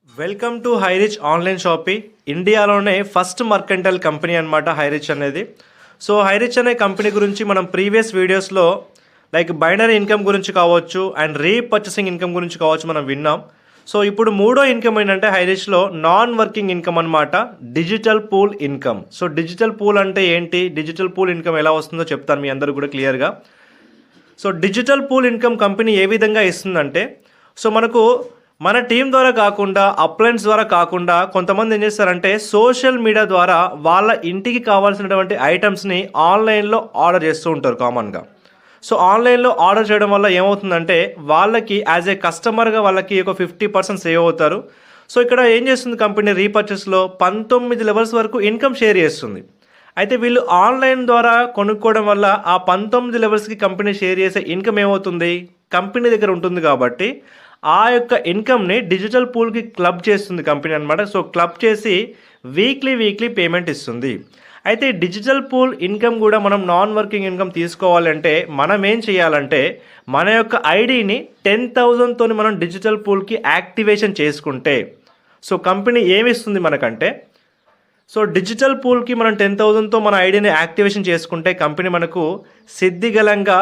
Welcome to Hirich online shopping. ఇండియాలోనే first mercantile company అనమాట Hirich అనేది. సో హైరిచ్ అనే కంపెనీ గురించి మనం ప్రీవియస్ వీడియోస్లో లైక్ బైనరీ ఇన్కమ్ గురించి కావచ్చు అండ్ రీపర్చేసింగ్ ఇన్కమ్ గురించి కావచ్చు మనం విన్నాం. సో ఇప్పుడు మూడో ఇన్కమ్ ఏంటంటే హైరిచ్లో నాన్ వర్కింగ్ ఇన్కమ్ అనమాట, digital pool income. So digital pool అంటే ఏంటి, డిజిటల్ పూల్ ఇన్కమ్ ఎలా వస్తుందో చెప్తాను మీ అందరూ కూడా క్లియర్గా. So digital pool income company ఏ విధంగా ఇస్తుందంటే, సో మనకు మన టీం ద్వారా కాకుండా అప్లయన్స్ ద్వారా కాకుండా కొంతమంది ఏం చేస్తారంటే సోషల్ మీడియా ద్వారా వాళ్ళ ఇంటికి కావాల్సినటువంటి ఐటమ్స్ని ఆన్లైన్లో ఆర్డర్ చేస్తూ ఉంటారు కామన్గా. సో ఆన్లైన్లో ఆర్డర్ చేయడం వల్ల ఏమవుతుందంటే వాళ్ళకి యాజ్ ఏ కస్టమర్గా వాళ్ళకి ఒక 50% సేవ్ అవుతారు. సో ఇక్కడ ఏం చేస్తుంది కంపెనీ, రీపర్చేస్లో 19 లెవెల్స్ వరకు ఇన్కమ్ షేర్ చేస్తుంది. అయితే వీళ్ళు ఆన్లైన్ ద్వారా కొనుక్కోవడం వల్ల ఆ 19 లెవెల్స్కి కంపెనీ షేర్ చేసే ఇన్కమ్ ఏమవుతుంది, కంపెనీ దగ్గర ఉంటుంది కాబట్టి ఆ యొక్క ఇన్కమ్ని డిజిటల్ పూల్కి క్లబ్ చేస్తుంది కంపెనీ అనమాట. సో క్లబ్ చేసి వీక్లీ పేమెంట్ ఇస్తుంది. అయితే డిజిటల్ పూల్ ఇన్కమ్ కూడా మనం నాన్ వర్కింగ్ ఇన్కమ్ తీసుకోవాలంటే మనం ఏం చేయాలంటే మన యొక్క ఐడిని 10,000తో మనం డిజిటల్ పూల్కి యాక్టివేషన్ చేసుకుంటే, సో కంపెనీ ఏమిస్తుంది మనకంటే, సో డిజిటల్ పూల్కి మనం 10,000తో మన ఐడిని యాక్టివేషన్ చేసుకుంటే కంపెనీ మనకు సిద్ధిగలంగా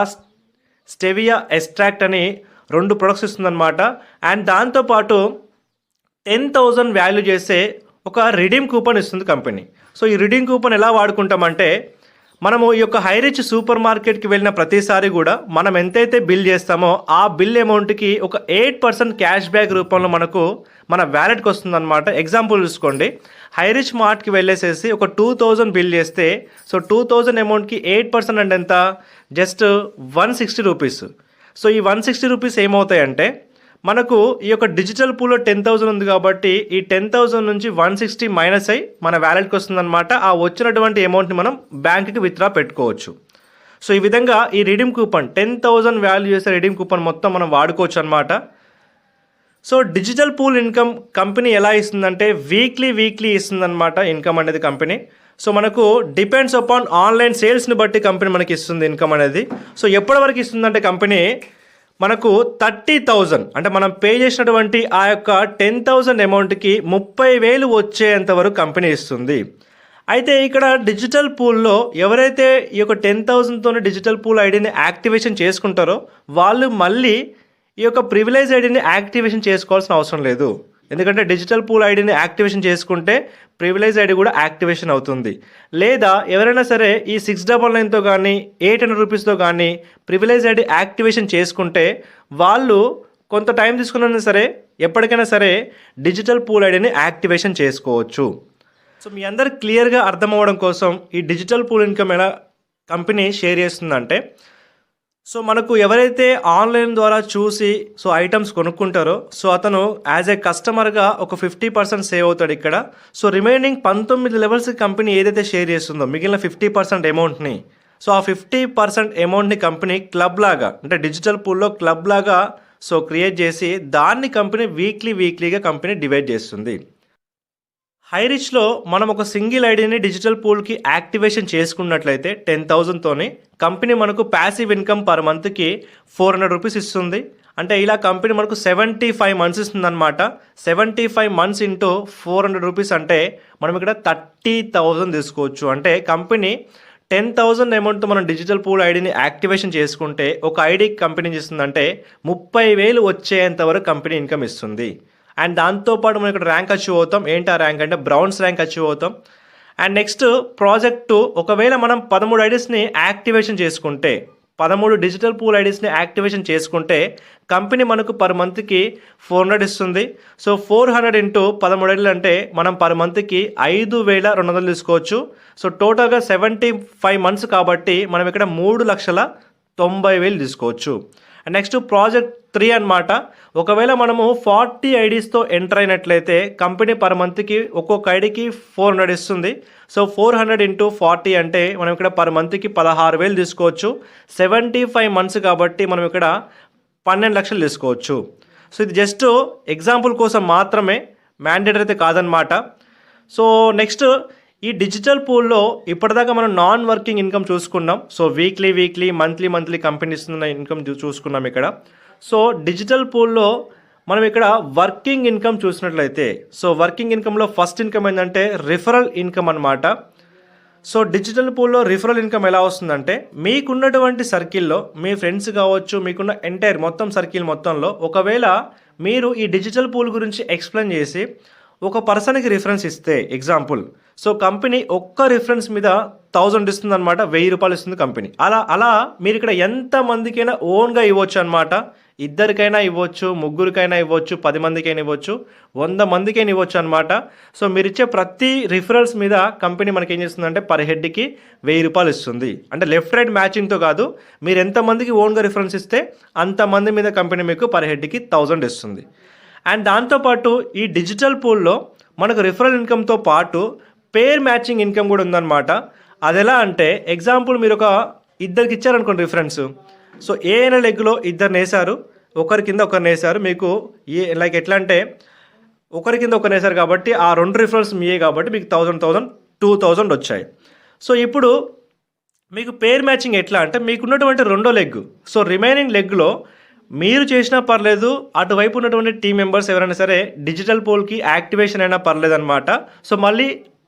స్టెవియా ఎక్స్ట్రాక్ట్ అని 2 ప్రొడక్ట్స్ ఇస్తుందన్నమాట. అండ్ దాంతోపాటు 10,000 వాల్యూ చేసే ఒక రిడీమ్ కూపన్ ఇస్తుంది కంపెనీ. సో ఈ రిడీమ్ కూపన్ ఎలా వాడుకుంటామంటే, మనము ఈ యొక్క హైరిచ్ సూపర్ మార్కెట్కి వెళ్ళిన ప్రతిసారి కూడా మనం ఎంతైతే బిల్ చేస్తామో ఆ బిల్ అమౌంట్కి ఒక 8% క్యాష్ బ్యాక్ రూపంలో మనకు మన వ్యాలెట్కి వస్తుందన్నమాట. ఎగ్జాంపుల్ చూసుకోండి, హైరిచ్ మార్ట్కి వెళ్ళేసేసి ఒక 2,000 బిల్ చేస్తే, సో 2,000 అమౌంట్కి 8% అంటే ఎంత, జస్ట్ 160 రూపీస్. సో ఈ 160 రూపీస్ ఏమవుతాయంటే మనకు ఈ యొక్క డిజిటల్ పూల్లో 10,000 ఉంది కాబట్టి ఈ 10,000 నుంచి 160 మైనస్ అయ్యి మన వ్యాలెట్కి వస్తుందన్నమాట. ఆ వచ్చినటువంటి అమౌంట్ని మనం బ్యాంక్కి విత్డ్రా పెట్టుకోవచ్చు. సో ఈ విధంగా ఈ రిడీమ్ కూపన్ 10,000 వాల్యూ చేసే రిడీమ్ కూపన్ మొత్తం మనం వాడుకోవచ్చు అనమాట. So digital pool income company ఎలా ఇస్తుందంటే వీక్లీ ఇస్తుందన్నమాట ఇన్కమ్ అనేది కంపెనీ. సో మనకు డిపెండ్స్ అపాన్ ఆన్లైన్ సేల్స్ని బట్టి కంపెనీ మనకి ఇస్తుంది ఇన్కమ్ అనేది. సో ఎప్పటి వరకు ఇస్తుందంటే కంపెనీ మనకు 30,000 అంటే మనం పే చేసినటువంటి ఆ యొక్క 10,000 అమౌంట్కి 30,000 వచ్చేంత వరకు కంపెనీ ఇస్తుంది. అయితే ఇక్కడ డిజిటల్ పూల్లో ఎవరైతే ఈ యొక్క 10,000తో డిజిటల్ పూల్ ఐడిని యాక్టివేషన్ చేసుకుంటారో వాళ్ళు మళ్ళీ ఈ యొక్క ప్రివిలేజ్ ఐడిని యాక్టివేషన్ చేసుకోవాల్సిన అవసరం లేదు. ఎందుకంటే డిజిటల్ పూల్ ఐడిని యాక్టివేషన్ చేసుకుంటే ప్రివిలేజ్ ఐడి కూడా యాక్టివేషన్ అవుతుంది. లేదా ఎవరైనా సరే ఈ 699తో కానీ 800 రూపీస్తో కానీ ప్రివిలేజ్ ఐడి యాక్టివేషన్ చేసుకుంటే వాళ్ళు కొంత టైం తీసుకున్నా సరే ఎప్పటికైనా సరే డిజిటల్ పూల్ ఐడిని యాక్టివేషన్ చేసుకోవచ్చు. సో మీ అందరికి క్లియర్గా అర్థం అవ్వడం కోసం ఈ డిజిటల్ పూల్ ఇన్కమ్ ఎలా కంపెనీ షేర్ చేస్తుందంటే, సో మనకు ఎవరైతే ఆన్లైన్ ద్వారా చూసి సో ఐటమ్స్ కొనుక్కుంటారో సో అతను యాజ్ ఏ కస్టమర్గా ఒక 50% సేవ్ అవుతాడు ఇక్కడ. సో రిమైనింగ్ 19 లెవెల్స్ కంపెనీ ఏదైతే షేర్ చేస్తుందో మిగిలిన 50% అమౌంట్ని, సో ఆ 50% అమౌంట్ని కంపెనీ క్లబ్ లాగా అంటే డిజిటల్ పూల్లో క్లబ్ లాగా సో క్రియేట్ చేసి దాన్ని కంపెనీ వీక్లీగా కంపెనీ డివైడ్ చేస్తుంది. హైరిచ్లో మనం ఒక సింగిల్ ఐడిని డిజిటల్ పూల్కి యాక్టివేషన్ చేసుకున్నట్లయితే 10,000తోని కంపెనీ మనకు ప్యాసివ్ ఇన్కమ్ పర్ మంత్కి 400 రూపీస్ ఇస్తుంది. అంటే ఇలా కంపెనీ మనకు 75 మంత్స్ ఇస్తుంది అనమాట. 75 మంత్స్ ఇంటూ 400 రూపీస్ అంటే మనం ఇక్కడ 30,000 తీసుకోవచ్చు. అంటే కంపెనీ 10,000 అమౌంట్తో మనం డిజిటల్ పూల్ ఐడిని యాక్టివేషన్ చేసుకుంటే ఒక ఐడికి కంపెనీ ఇస్తుందంటే 30,000 వచ్చేంత వరకు కంపెనీ ఇన్కమ్ ఇస్తుంది. అండ్ దాంతోపాటు మనం ఇక్కడ ర్యాంక్ అచీవ్ అవుతాం. ఏంటి ఆ ర్యాంక్ అంటే బ్రౌన్స్ ర్యాంక్ అచీవ్ అవుతాం. అండ్ నెక్స్ట్ ప్రాజెక్టు ఒకవేళ మనం 13 ఐడీస్ని యాక్టివేషన్ చేసుకుంటే 13 డిజిటల్ పూల్ ఐడీస్ని యాక్టివేషన్ చేసుకుంటే కంపెనీ మనకు పర్ మంత్కి 400 ఇస్తుంది. సో 400 ఇంటూ 13 ఐడీలు అంటే మనం పర్ మంత్కి 5,200 తీసుకోవచ్చు. సో టోటల్గా 75 మంత్స్ కాబట్టి మనం ఇక్కడ 3,90,000 తీసుకోవచ్చు. అండ్ నెక్స్ట్ ప్రాజెక్ట్ 3 అనమాట. ఒకవేళ మనము 40 ఐడీస్తో ఎంటర్ అయినట్లయితే కంపెనీ పర్ మంత్కి ఒక్కొక్క ఐడికి 400 ఇస్తుంది. సో 400 ఇంటూ 40 అంటే మనం ఇక్కడ పర్ మంత్కి 16,000 తీసుకోవచ్చు. 75 మంత్స్ కాబట్టి మనం ఇక్కడ 12 లక్షలు తీసుకోవచ్చు. సో ఇది జస్ట్ ఎగ్జాంపుల్ కోసం మాత్రమే, మ్యాండేటరీ అయితే కాదనమాట. సో నెక్స్ట్ ఈ డిజిటల్ పూల్లో ఇప్పటిదాకా మనం నాన్ వర్కింగ్ ఇన్కమ్ చూసుకున్నాం. సో వీక్లీ మంత్లీ కంపెనీ ఇస్తున్న ఇన్కమ్ చూసుకున్నాం ఇక్కడ. సో డిజిటల్ పూల్లో మనం ఇక్కడ వర్కింగ్ ఇన్కమ్ చూసినట్లయితే, సో వర్కింగ్ ఇన్కమ్లో ఫస్ట్ ఇన్కమ్ ఏంటంటే రిఫరల్ ఇన్కమ్ అనమాట. సో డిజిటల్ పూల్లో రిఫరల్ ఇన్కమ్ ఎలా వస్తుందంటే, మీకున్నటువంటి సర్కిల్లో మీ ఫ్రెండ్స్ కావచ్చు, మీకున్న ఎంటైర్ మొత్తం సర్కిల్ మొత్తంలో ఒకవేళ మీరు ఈ డిజిటల్ పూల్ గురించి ఎక్స్ప్లెయిన్ చేసి ఒక పర్సన్కి రిఫరెన్స్ ఇస్తే, ఎగ్జాంపుల్, సో కంపెనీ ఒక్క రిఫరెన్స్ మీద 1000 ఇస్తుంది అనమాట, 1000 రూపాయలు ఇస్తుంది కంపెనీ. అలా మీరు ఇక్కడ ఎంతమందికైనా ఓన్గా ఇవ్వచ్చు అనమాట. ఇద్దరికైనా ఇవ్వచ్చు, ముగ్గురికైనా ఇవ్వచ్చు, 10 మందికైనా ఇవ్వచ్చు, 100 మందికైనా ఇవ్వచ్చు అనమాట. సో మీరు ఇచ్చే ప్రతి రిఫరల్స్ మీద కంపెనీ మనకి ఏం చేస్తుందంటే పర్ హెడ్కి 1000 రూపాయలు ఇస్తుంది. అంటే లెఫ్ట్ రైట్ మ్యాచింగ్తో కాదు, మీరు ఎంతమందికి ఓన్గా రిఫరెన్స్ ఇస్తే అంతమంది మీద కంపెనీ మీకు పర్ హెడ్కి 1000 ఇస్తుంది. అండ్ దాంతోపాటు ఈ డిజిటల్ పూల్లో మనకు రిఫరల్ ఇన్కమ్తో పాటు పేర్ మ్యాచింగ్ ఇన్కమ్ కూడా ఉందన్నమాట. అది ఎలా అంటే, ఎగ్జాంపుల్ మీరు ఒక ఇద్దరికి ఇచ్చారనుకోండి రిఫరెన్స్. సో ఏ అయినా లెగ్లో ఇద్దరిని వేశారు, ఒకరి కింద ఒకరిని వేశారు. మీకు లైక్ ఎట్లా అంటే ఒకరి కింద ఒకరిని వేశారు కాబట్టి ఆ 2 రిఫరల్స్ మీయే కాబట్టి మీకు 1000 2000 వచ్చాయి. సో ఇప్పుడు మీకు పేర్ మ్యాచింగ్ ఎట్లా అంటే, మీకున్నటువంటి రెండో లెగ్, సో రిమైనింగ్ లెగ్లో మీరు చేసినా పర్లేదు, అటువైపు ఉన్నటువంటి టీం మెంబర్స్ ఎవరైనా సరే డిజిటల్ పోల్కి యాక్టివేషన్ అయినా పర్లేదు అనమాట. సో మళ్ళీ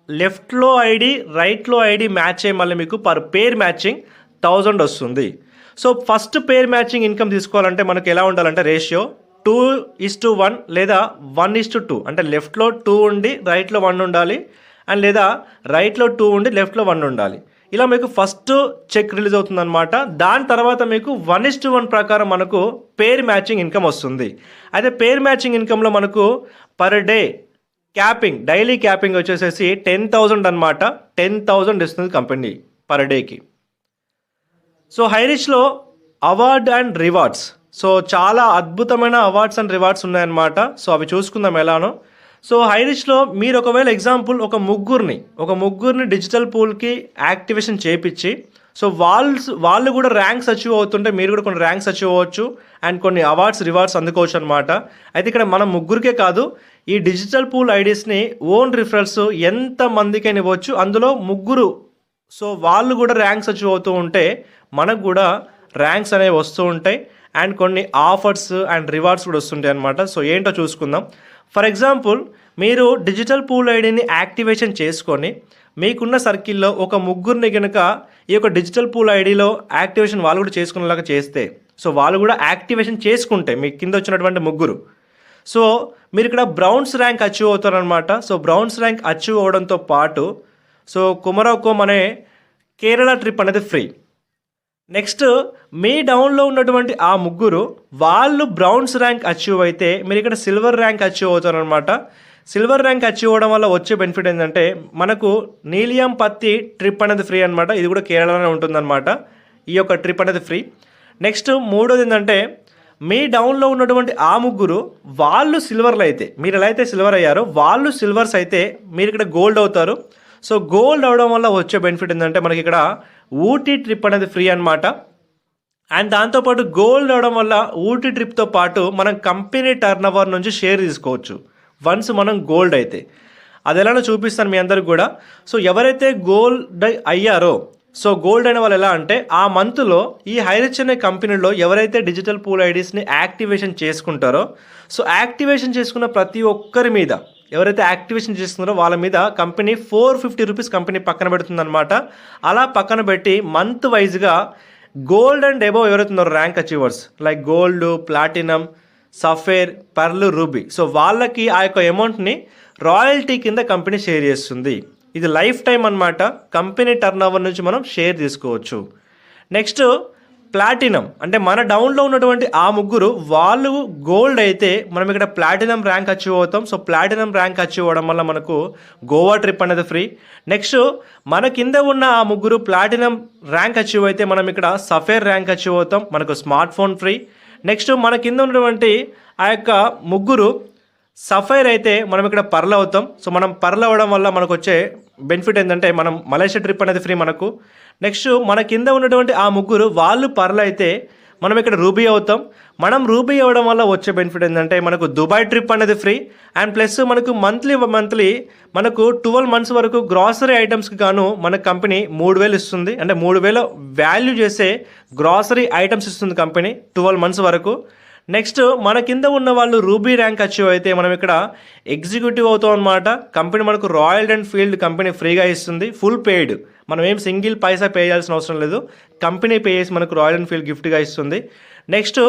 లెఫ్ట్లో ఐడి రైట్లో ఐడి మ్యాచ్ అయ్యి మళ్ళీ మీకు పర్ పేర్ మ్యాచింగ్ 1000 వస్తుంది. సో ఫస్ట్ పేర్ మ్యాచింగ్ ఇన్కమ్ తీసుకోవాలంటే మనకు ఎలా ఉండాలంటే రేషియో 2:1 లేదా 1:2. అంటే లెఫ్ట్లో 2 ఉండి రైట్లో 1 ఉండాలి, అండ్ లేదా రైట్లో 2 ఉండి లెఫ్ట్లో 1 ఉండాలి. ఇలా మీకు ఫస్ట్ చెక్ రిలీజ్ అవుతుందన్నమాట. దాని తర్వాత మీకు 1:1 ప్రకారం మనకు పేర్ మ్యాచింగ్ ఇన్కమ్ వస్తుంది. అయితే పేర్ మ్యాచింగ్ ఇన్కమ్లో మనకు per day capping, daily capping వచ్చేసేసి 10,000 అనమాట. 10,000 ఇస్తుంది కంపెనీ పర్ డేకి. సో హైరిచ్లో అవార్డ్ అండ్ రివార్డ్స్, సో చాలా అద్భుతమైన అవార్డ్స్ అండ్ రివార్డ్స్ ఉన్నాయన్నమాట. సో అవి చూసుకుందాం ఎలానో. సో హైరిచ్లో మీరు ఒకవేళ ఎగ్జాంపుల్ ఒక ముగ్గురిని డిజిటల్ పూల్కి యాక్టివేషన్ చేయించి, సో వాళ్ళు కూడా ర్యాంక్స్ అచీవ్ అవుతుంటే మీరు కూడా కొన్ని ర్యాంక్స్ అచీవ్ అవ్వచ్చు అండ్ కొన్ని అవార్డ్స్ రివార్డ్స్ అందుకోవచ్చు అనమాట. అయితే ఇక్కడ మనం ముగ్గురికే కాదు, ఈ డిజిటల్ పూల్ ఐడీస్ని ఓన్ రిఫరల్స్ ఎంత మందికైనా ఇవ్వచ్చు. అందులో ముగ్గురు, సో వాళ్ళు కూడా ర్యాంక్స్ అచీవ్ అవుతూ ఉంటే మనకు కూడా ర్యాంక్స్ అనేవి వస్తూ ఉంటాయి అండ్ కొన్ని ఆఫర్స్ అండ్ రివార్డ్స్ కూడా వస్తుంటాయి అనమాట. సో ఏంటో చూసుకుందాం. ఫర్ ఎగ్జాంపుల్, మీరు డిజిటల్ పూల్ ఐడిని యాక్టివేషన్ చేసుకొని మీకున్న సర్కిల్లో ఒక ముగ్గురిని కనుక ఈ యొక్క డిజిటల్ పూల్ ఐడిలో యాక్టివేషన్ వాళ్ళు కూడా చేసుకునేలాగా చేస్తే, సో వాళ్ళు కూడా యాక్టివేషన్ చేసుకుంటే మీ కింద వచ్చినటువంటి ముగ్గురు, సో మీరు ఇక్కడ బ్రౌన్స్ ర్యాంక్ అచీవ్ అవుతారనమాట. సో బ్రౌన్స్ ర్యాంక్ అచీవ్ అవ్వడంతో పాటు సో కుమరకోమ్ అనే కేరళ ట్రిప్ అనేది ఫ్రీ. నెక్స్ట్ మీ డౌన్లో ఉన్నటువంటి ఆ ముగ్గురు వాళ్ళు బ్రౌన్స్ ర్యాంక్ అచీవ్ అయితే మీరు ఇక్కడ సిల్వర్ ర్యాంక్ అచీవ్ అవుతారనమాట. సిల్వర్ ర్యాంక్ అచీవ్ అవ్వడం వల్ల వచ్చే బెనిఫిట్ ఏంటంటే మనకు నీలియం పత్తి ట్రిప్ అనేది ఫ్రీ అనమాట. ఇది కూడా కేరళలోనే ఉంటుందన్నమాట. ఈ యొక్క ట్రిప్ అనేది ఫ్రీ. నెక్స్ట్ మూడోది ఏంటంటే, మీ డౌన్లో ఉన్నటువంటి ఆ ముగ్గురు వాళ్ళు సిల్వర్లు అయితే, మీరు ఎలా అయితే సిల్వర్ అయ్యారో వాళ్ళు సిల్వర్స్ అయితే మీరు ఇక్కడ గోల్డ్ అవుతారు. సో గోల్డ్ అవడం వల్ల వచ్చే బెనిఫిట్ ఏంటంటే మనకి ఇక్కడ ఊటీ ట్రిప్ అనేది ఫ్రీ అనమాట. అండ్ దాంతోపాటు గోల్డ్ అవడం వల్ల ఊటీ ట్రిప్తో పాటు మనం కంపెనీ టర్న్ ఓవర్ నుంచి షేర్ తీసుకోవచ్చు వన్స్ మనం గోల్డ్ అయితే. అది ఎలానో చూపిస్తాను మీ అందరికి కూడా. సో ఎవరైతే గోల్డ్ అయ్యారో, సో గోల్డ్ అయిన వాళ్ళు ఎలా అంటే ఆ మంత్లో ఈ హైరిచ్ అనే కంపెనీలో ఎవరైతే డిజిటల్ పూల్ ఐడీస్ని యాక్టివేషన్ చేసుకుంటారో, సో యాక్టివేషన్ చేసుకున్న ప్రతి ఒక్కరి మీద, ఎవరైతే యాక్టివేషన్ చేస్తున్నారో వాళ్ళ మీద కంపెనీ 450 రూపీస్ కంపెనీ పక్కన పెడుతుందన్నమాట. అలా పక్కన పెట్టి మంత్ వైజ్గా గోల్డ్ అండ్ అబోవ్ ఎవరైతే ఉన్నారో rank achievers like gold, platinum, sapphire, pearl, ruby, so వాళ్ళకి ఆ యొక్క అమౌంట్ని రాయల్టీ కింద కంపెనీ షేర్ చేస్తుంది. ఇది లైఫ్ టైం అనమాట. కంపెనీ టర్న్ ఓవర్ నుంచి మనం షేర్ తీసుకోవచ్చు. నెక్స్ట్ ప్లాటినం, అంటే మన డౌన్లో ఉన్నటువంటి ఆ ముగ్గురు వాళ్ళు గోల్డ్ అయితే మనం ఇక్కడ ప్లాటినం ర్యాంక్ అచీవ్ అవుతాం. సో ప్లాటినం ర్యాంక్ అచీవ్ అవ్వడం వల్ల మనకు గోవా ట్రిప్ అనేది ఫ్రీ. నెక్స్ట్ మన కింద ఉన్న ఆ ముగ్గురు ప్లాటినం ర్యాంక్ అచీవ్ అయితే మనం ఇక్కడ సఫేర్ ర్యాంక్ అచీవ్ అవుతాం, మనకు స్మార్ట్ ఫోన్ ఫ్రీ. నెక్స్ట్ మన కింద ఉన్నటువంటి ఆ యొక్క ముగ్గురు సఫైర్ అయితే మనం ఇక్కడ పర్ల్ అవుతాం. సో మనం పర్ల్ అవ్వడం వల్ల మనకు వచ్చే బెనిఫిట్ ఏంటంటే మనం మలేషియా ట్రిప్ అనేది ఫ్రీ మనకు. నెక్స్ట్ మన కింద ఉన్నటువంటి ఆ ముగ్గురు వాళ్ళు పర్ల్ అయితే మనం ఇక్కడ రూబీ అవుతాం. మనం రూబీ అవ్వడం వల్ల వచ్చే బెనిఫిట్ ఏంటంటే మనకు దుబాయ్ ట్రిప్ అనేది ఫ్రీ. అండ్ ప్లస్ మనకు మంత్లీ మనకు 12 months వరకు గ్రాసరీ ఐటమ్స్కి గాను మన కంపెనీ 3000 ఇస్తుంది. అంటే 3000 వాల్యూ చేసే గ్రాసరీ ఐటమ్స్ ఇస్తుంది కంపెనీ 12 months వరకు. నెక్స్ట్ మన కింద ఉన్న వాళ్ళు రూబీ ర్యాంక్ అచీవ్ అయితే మనం ఇక్కడ ఎగ్జిక్యూటివ్ అవుతాం అనమాట. కంపెనీ మనకు రాయల్ ఎన్ఫీల్డ్ కంపెనీ ఫ్రీగా ఇస్తుంది, ఫుల్ పెయిడ్. మనం ఏం సింగిల్ పైసా పే చేయాల్సిన అవసరం లేదు, కంపెనీ పే చేసి మనకు రాయల్ ఎన్ఫీల్డ్ గిఫ్ట్గా ఇస్తుంది. నెక్స్ట్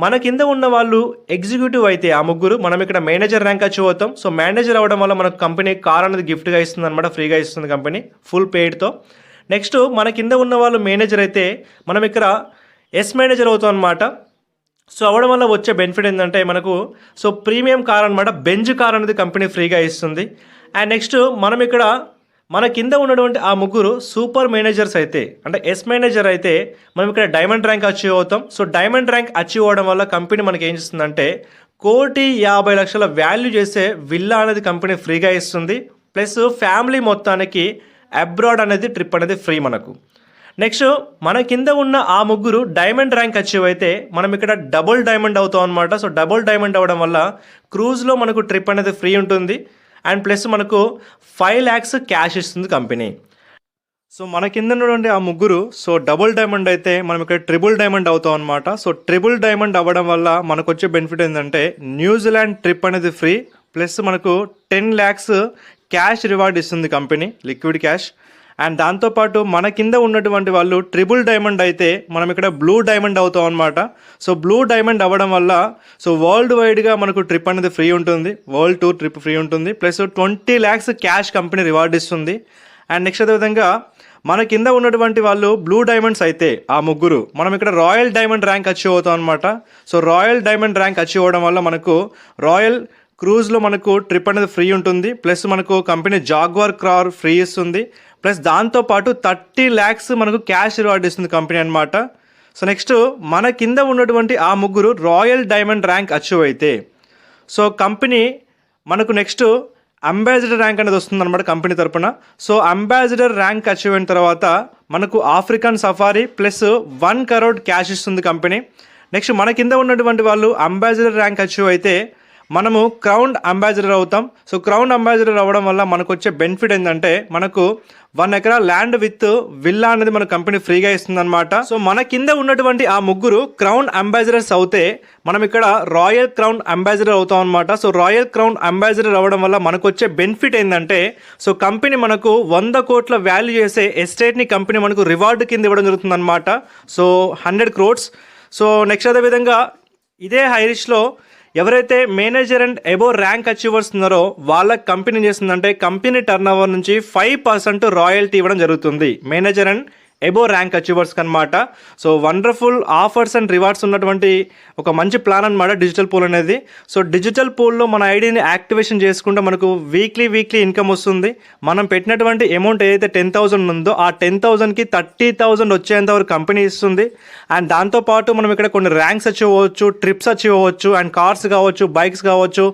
మన కింద ఉన్న వాళ్ళు ఎగ్జిక్యూటివ్ అయితే ఆ ముగ్గురు మనం ఇక్కడ మేనేజర్ ర్యాంక్ అచీవ్ అవుతాం. సో మేనేజర్ అవ్వడం వల్ల మనకు కంపెనీ కార్ అనేది గిఫ్ట్గా ఇస్తుంది అనమాట, ఫ్రీగా ఇస్తుంది కంపెనీ ఫుల్ పెయిడ్తో. నెక్స్ట్ మన కింద ఉన్న వాళ్ళు మేనేజర్ అయితే మనం ఇక్కడ ఎస్ మేనేజర్ అవుతాం అనమాట. సో అవ్వడం వల్ల వచ్చే బెనిఫిట్ ఏంటంటే మనకు సో ప్రీమియం కార్ అనమాట, బెంజ్ కార్ అనేది కంపెనీ ఫ్రీగా ఇస్తుంది. అండ్ నెక్స్ట్ మనం ఇక్కడ మన కింద ఉన్నటువంటి ఆ ముగ్గురు సూపర్ మేనేజర్స్ అయితే అంటే ఎస్ మేనేజర్ అయితే మనం ఇక్కడ డైమండ్ ర్యాంక్ అచీవ్ అవుతాం. సో డైమండ్ ర్యాంక్ అచీవ్ అవ్వడం వల్ల కంపెనీ మనకి ఏం చేస్తుందంటే 1,50,00,000 వాల్యూ చేసే విల్లా అనేది కంపెనీ ఫ్రీగా ఇస్తుంది. ప్లస్ ఫ్యామిలీ మొత్తానికి అబ్రాడ్ అనేది ట్రిప్ అనేది ఫ్రీ మనకు. నెక్స్ట్ మన కింద ఉన్న ఆ ముగ్గురు డైమండ్ ర్యాంక్ అచీవ్ అయితే మనం ఇక్కడ డబుల్ డైమండ్ అవుతాం అనమాట. సో డబుల్ డైమండ్ అవ్వడం వల్ల క్రూజ్లో మనకు ట్రిప్ అనేది ఫ్రీ ఉంటుంది. అండ్ ప్లస్ మనకు 5 lakhs క్యాష్ ఇస్తుంది కంపెనీ. సో మన కింద ఉన్నటువంటి ఆ ముగ్గురు సో డబుల్ డైమండ్ అయితే మనం ఇక్కడ ట్రిపుల్ డైమండ్ అవుతాం అనమాట. సో ట్రిపుల్ డైమండ్ అవ్వడం వల్ల మనకు వచ్చే బెనిఫిట్ ఏంటంటే న్యూజిలాండ్ ట్రిప్ అనేది ఫ్రీ, ప్లస్ మనకు 10 lakhs క్యాష్ రివార్డ్ ఇస్తుంది కంపెనీ, లిక్విడ్ క్యాష్. అండ్ దాంతోపాటు మన కింద ఉన్నటువంటి వాళ్ళు ట్రిపుల్ డైమండ్ అయితే మనం ఇక్కడ బ్లూ డైమండ్ అవుతాం అనమాట. సో బ్లూ డైమండ్ అవ్వడం వల్ల సో వరల్డ్ వైడ్గా మనకు ట్రిప్ అనేది ఫ్రీ ఉంటుంది, వరల్డ్ టూర్ ట్రిప్ ఫ్రీ ఉంటుంది, plus 20 lakhs cash company reward ఇస్తుంది. అండ్ నెక్స్ట్ అదేవిధంగా మన కింద ఉన్నటువంటి వాళ్ళు బ్లూ డైమండ్స్ అయితే ఆ ముగ్గురు మనం ఇక్కడ రాయల్ డైమండ్ ర్యాంక్ అచీవ్ అవుతాం అనమాట. So royal diamond rank achieve అవ్వడం వల్ల మనకు రాయల్ క్రూజ్లో మనకు ట్రిప్ అనేది ఫ్రీ ఉంటుంది, ప్లస్ మనకు కంపెనీ జాగ్వార్ కార్ ఫ్రీ ఇస్తుంది, ప్లస్ దాంతోపాటు 30 lakhs మనకు క్యాష్ రివార్డ్ ఇస్తుంది కంపెనీ అనమాట. సో నెక్స్ట్ మన కింద ఉన్నటువంటి ఆ ముగ్గురు రాయల్ డైమండ్ ర్యాంక్ అచీవ్ అయితే సో కంపెనీ మనకు నెక్స్ట్ అంబాసిడర్ ర్యాంక్ అనేది వస్తుంది అనమాట కంపెనీ తరపున. సో అంబాసిడర్ ర్యాంక్ అచీవ్ అయిన తర్వాత మనకు African safari plus 1 crore cash ఇస్తుంది కంపెనీ. నెక్స్ట్ మన కింద ఉన్నటువంటి వాళ్ళు అంబాసిడర్ ర్యాంక్ అచీవ్ అయితే మనము క్రౌన్ అంబాసిడర్ అవుతాం. సో క్రౌన్ అంబాసిడర్ అవ్వడం వల్ల మనకు వచ్చే బెనిఫిట్ ఏంటంటే మనకు 1 acre ల్యాండ్ విత్ విల్లా అనేది మన కంపెనీ ఫ్రీగా ఇస్తుంది అనమాట. సో మన కింద ఉన్నటువంటి ఆ ముగ్గురు క్రౌన్ అంబాసిడర్స్ అవుతే మనం ఇక్కడ రాయల్ క్రౌన్ అంబాసిడర్ అవుతాం అనమాట. సో రాయల్ క్రౌన్ అంబాసిడర్ అవ్వడం వల్ల మనకు వచ్చే బెనిఫిట్ ఏంటంటే సో కంపెనీ మనకు 100 crore వాల్యూ చేసే ఎస్టేట్ని కంపెనీ మనకు రివార్డు కింద ఇవ్వడం జరుగుతుంది అనమాట. So 100 crores. సో నెక్స్ట్ అదేవిధంగా ఇదే హైరిష్లో ఎవరైతే manager and above rank achievers ఉన్నారో వాళ్ళకి కంపెనీ చేస్తుందంటే కంపెనీ టర్న్ ఓవర్ నుంచి 5% రాయల్టీ ఇవ్వడం జరుగుతుంది మేనేజర్ అండ్ అబోవ్ ర్యాంక్ అచీవర్స్కి అనమాట. So wonderful offers and rewards ఉన్నటువంటి ఒక మంచి ప్లాన్ అనమాట డిజిటల్ పూల్ అనేది. సో డిజిటల్ పూల్లో మన ఐడిని యాక్టివేషన్ చేసుకుంటే మనకు వీక్లీ ఇన్కమ్ వస్తుంది. మనం పెట్టినటువంటి అమౌంట్ ఏదైతే 10,000 ఉందో ఆ 10,000కి 30,000 వచ్చేంత వరకు కంపెనీ ఇస్తుంది. అండ్ దాంతోపాటు మనం ఇక్కడ కొన్ని ర్యాంక్స్ అచీవ్ అవ్వచ్చు, ట్రిప్స్ అచీవ్ అవ్వచ్చు, అండ్ కార్స్ కావచ్చు, బైక్స్ కావచ్చు,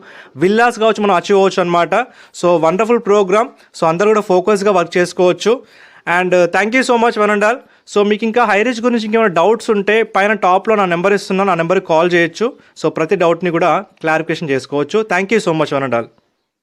విల్లాస్ కావచ్చు, మనం అచీవ్ అవ్వచ్చు అనమాట. So wonderful programme. సో అందరూ కూడా ఫోకస్గా వర్క్ చేసుకోవచ్చు. And thank you so much one and all. So మీకు ఇంకా హైరీచ్ గురించి ఇంకేమైనా డౌట్స్ ఉంటే పైన టాప్లో నా నెంబర్ ఇస్తున్నాను, ఆ నెంబర్కి కాల్ చేయొచ్చు. సో ప్రతి డౌట్ని కూడా క్లారిఫికేషన్ చేసుకోవచ్చు. Thank you so much one and all.